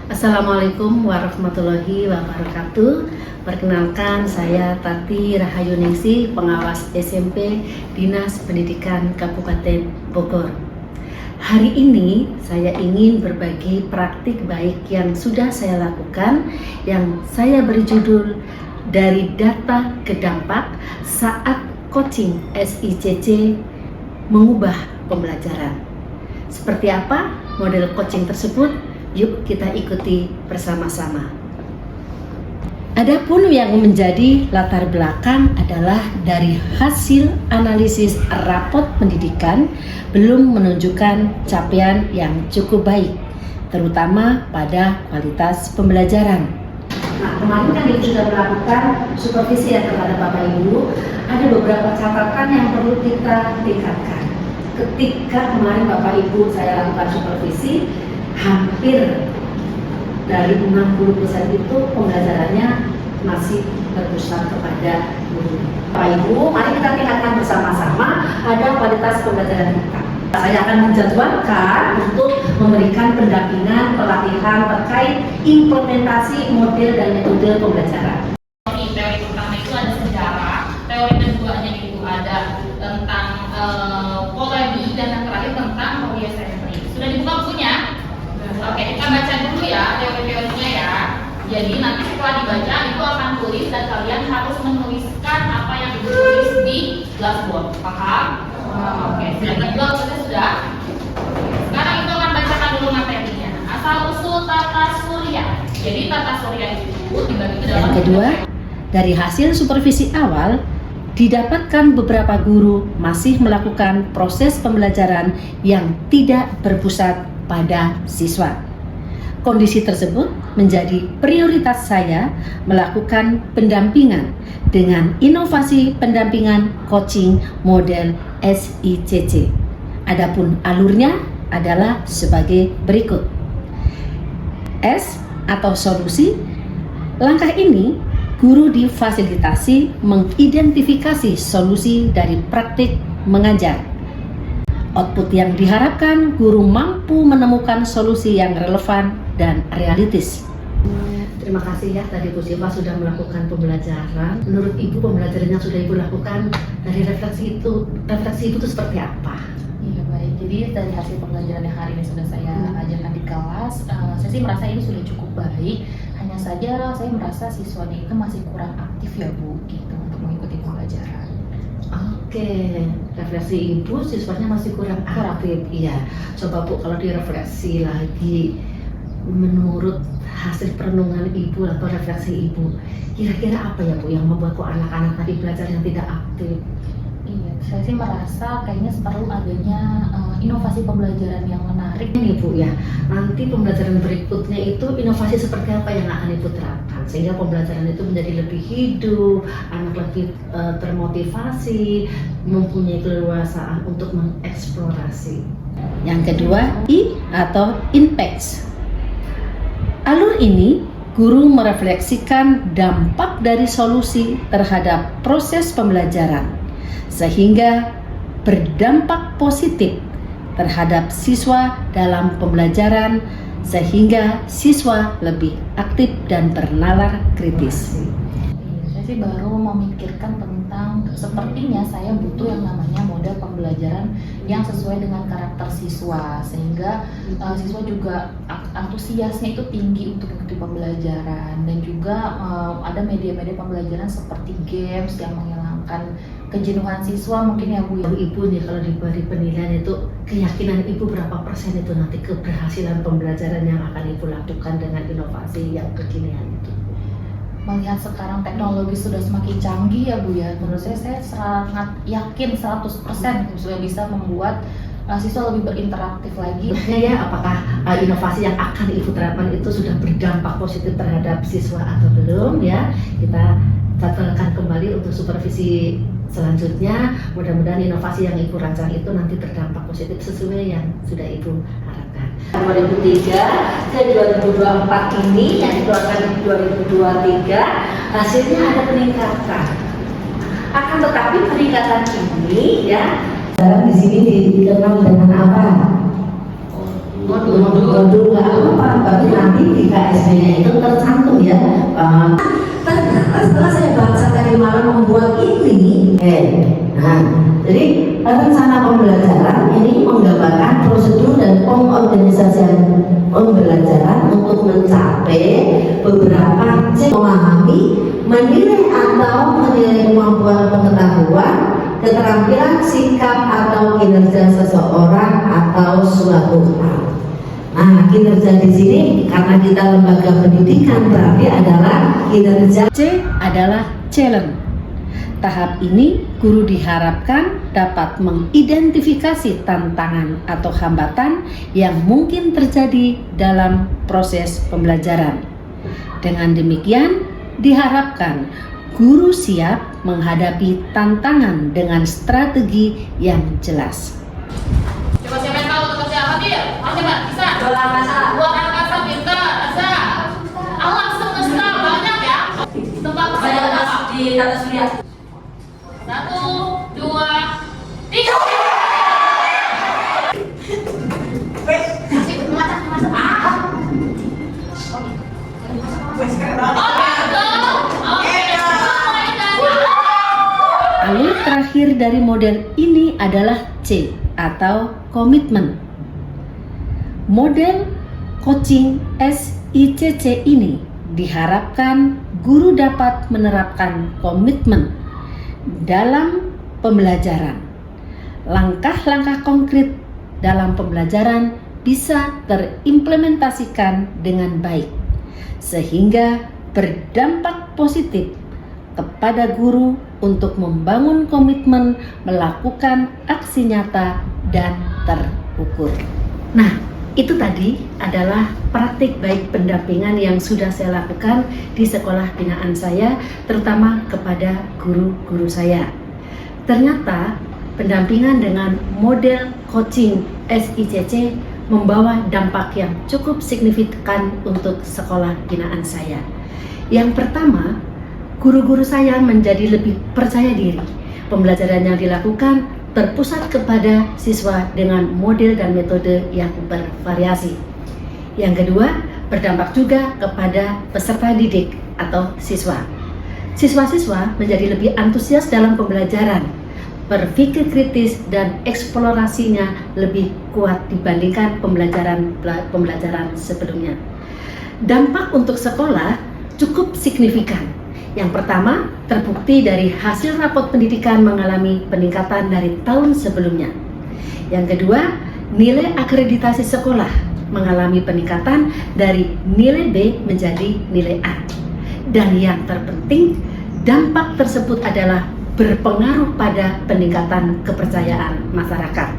Assalamualaikum warahmatullahi wabarakatuh. Perkenalkan, saya Tati Rahayuningsih, pengawas SMP Dinas Pendidikan Kabupaten Bogor. Hari ini saya ingin berbagi praktik baik yang sudah saya lakukan, yang saya beri judul Dari Data ke Dampak saat coaching SICC mengubah pembelajaran. Seperti apa model coaching tersebut? Yuk kita ikuti bersama-sama. Adapun yang menjadi latar belakang adalah dari hasil analisis rapot pendidikan belum menunjukkan capaian yang cukup baik, terutama pada kualitas pembelajaran. Nah, kemarin kan Ibu sudah melakukan supervisi ya kepada Bapak Ibu. Ada beberapa catatan yang perlu kita tingkatkan. Ketika kemarin Bapak Ibu saya lakukan supervisi, hampir dari 60% itu pembelajarannya masih berpusat kepada guru. Bapak Ibu, mari kita tingkatkan bersama-sama pada kualitas pembelajaran kita. Saya akan menjadwalkan untuk memberikan pendampingan, pelatihan terkait implementasi model dan metode pembelajaran. Teori pertama itu ada sejarah, teori keduanya itu ada tentang polemi, dan yang terakhir tentang poliesentrik. Sudah dibuka bukunya? Oke, kita baca dulu ya teori-teorinya ya. Jadi nanti setelah dibaca itu akan tulis dan kalian harus menuliskan apa yang ditulis di blackboard. Paham? Oke, sudah. Sekarang itu akan bacakan dulu materinya. Asal usul tata surya. Jadi tata surya itu dibagi ke dalam. Yang kedua, dari hasil supervisi awal didapatkan beberapa guru masih melakukan proses pembelajaran yang tidak berpusat pada siswa. Kondisi tersebut menjadi prioritas saya melakukan pendampingan dengan inovasi pendampingan coaching model SICC. Adapun alurnya adalah sebagai berikut. S atau solusi. Langkah ini guru difasilitasi mengidentifikasi solusi dari praktik mengajar. Output yang diharapkan guru mampu menemukan solusi yang relevan dan realistis. Terima kasih ya, tadi Bu Siva sudah melakukan pembelajaran. Menurut Ibu, pembelajaran yang sudah Ibu lakukan dari refleksi itu seperti apa? Iya baik, jadi dari hasil pembelajaran yang hari ini sudah saya ajarkan di kelas, saya sih merasa ini sudah cukup baik. Hanya saja saya merasa siswanya itu masih kurang aktif ya Bu, gitu untuk mengikuti pembelajaran. Oke, refleksi Ibu siswanya masih kurang aktif. Iya, coba Bu kalau direfleksi lagi menurut hasil perenungan Ibu atau refleksi Ibu, kira-kira apa ya Bu yang membuat kok anak-anak tadi belajar yang tidak aktif? Iya, saya sih merasa kayaknya perlu adanya inovasi pembelajaran yang menarik. Ini Bu ya, nanti pembelajaran berikutnya itu inovasi seperti apa yang akan Ibu terapkan sehingga pembelajaran itu menjadi lebih hidup, anak lebih termotivasi, mempunyai keleluasaan untuk mengeksplorasi. Yang kedua, I atau impact. Alur ini guru merefleksikan dampak dari solusi terhadap proses pembelajaran sehingga berdampak positif terhadap siswa dalam pembelajaran sehingga siswa lebih aktif dan bernalar kritis. Saya sih baru memikirkan tentang sepertinya saya butuh yang namanya model pembelajaran yang sesuai dengan karakter siswa sehingga siswa juga antusiasnya itu tinggi untuk mengikuti pembelajaran, dan juga ada media-media pembelajaran seperti games yang menghilangkan kejenuhan siswa mungkin ya Bu. Ibu nih kalau diberi penilaian itu keyakinan Ibu berapa persen itu nanti keberhasilan pembelajaran yang akan Ibu lakukan dengan inovasi yang kekinian itu? Melihat sekarang teknologi sudah semakin canggih ya Bu ya, menurut saya sangat yakin 100% sudah bisa membuat siswa lebih berinteraktif lagi. Ya, apakah inovasi yang akan Ibu terapkan itu sudah berdampak positif terhadap siswa atau belum ya? Kita jadwalkan kembali untuk supervisi selanjutnya. Mudah-mudahan inovasi yang Ibu rancang itu nanti berdampak positif sesuai yang sudah Ibu harapkan. 2003 ke 2024 ini yang dikeluarkan di 2023 hasilnya ada peningkatan. Akan tetapi peningkatan ini ya di sini dikenal dengan apa? Modul nggak apa-apa, tapi nanti jika hasilnya itu tercantum ya. Ternyata setelah saya baca tadi malam membuat ini, jadi rencana pembelajaran ini menggambarkan prosedur dan pengorganisasian pembelajaran untuk mencapai beberapa memahami, menilai kemampuan pengetahuan, keterampilan, sikap atau kinerja seseorang atau suatu hal. Nah, kinerja di sini karena kita lembaga pendidikan berarti adalah kinerja. C adalah challenge. Tahap ini guru diharapkan dapat mengidentifikasi tantangan atau hambatan yang mungkin terjadi dalam proses pembelajaran. Dengan demikian, diharapkan guru siap menghadapi tantangan dengan strategi yang jelas. Coba siapa yang tahu tempat saya hadir? Coba bisa. Buat angkasa bisa. Bisa. Langsung nge-start banyak ya. Tempat saya apa? Di Tata Surya. 1, 2, 3. Alur terakhir dari model ini adalah C atau komitmen. Model coaching SICC ini diharapkan guru dapat menerapkan komitmen dalam pembelajaran. Langkah-langkah konkret dalam pembelajaran bisa terimplementasikan dengan baik, sehingga berdampak positif kepada guru untuk membangun komitmen melakukan aksi nyata dan terukur. Nah, itu tadi adalah praktik baik pendampingan yang sudah saya lakukan di sekolah binaan saya, terutama kepada guru-guru saya. Ternyata pendampingan dengan model coaching SICC membawa dampak yang cukup signifikan untuk sekolah binaan saya. Yang pertama, guru-guru saya menjadi lebih percaya diri. Pembelajaran yang dilakukan terpusat kepada siswa dengan model dan metode yang bervariasi. Yang kedua, berdampak juga kepada peserta didik atau siswa. Siswa-siswa menjadi lebih antusias dalam pembelajaran, berpikir kritis dan eksplorasinya lebih kuat dibandingkan pembelajaran sebelumnya. Dampak untuk sekolah cukup signifikan. Yang pertama, terbukti dari hasil rapot pendidikan mengalami peningkatan dari tahun sebelumnya. Yang kedua, nilai akreditasi sekolah mengalami peningkatan dari nilai B menjadi nilai A. Dan yang terpenting, dampak tersebut adalah berpengaruh pada peningkatan kepercayaan masyarakat.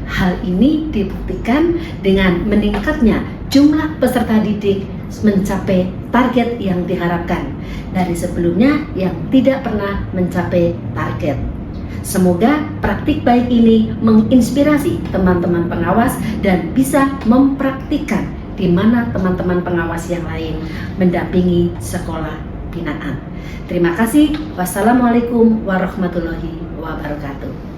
Hal ini dibuktikan dengan meningkatnya jumlah peserta didik mencapai target yang diharapkan dari sebelumnya yang tidak pernah mencapai target. Semoga praktik baik ini menginspirasi teman-teman pengawas dan bisa mempraktikkan di mana teman-teman pengawas yang lain mendampingi sekolah binaan. Terima kasih. Wassalamualaikum warahmatullahi wabarakatuh.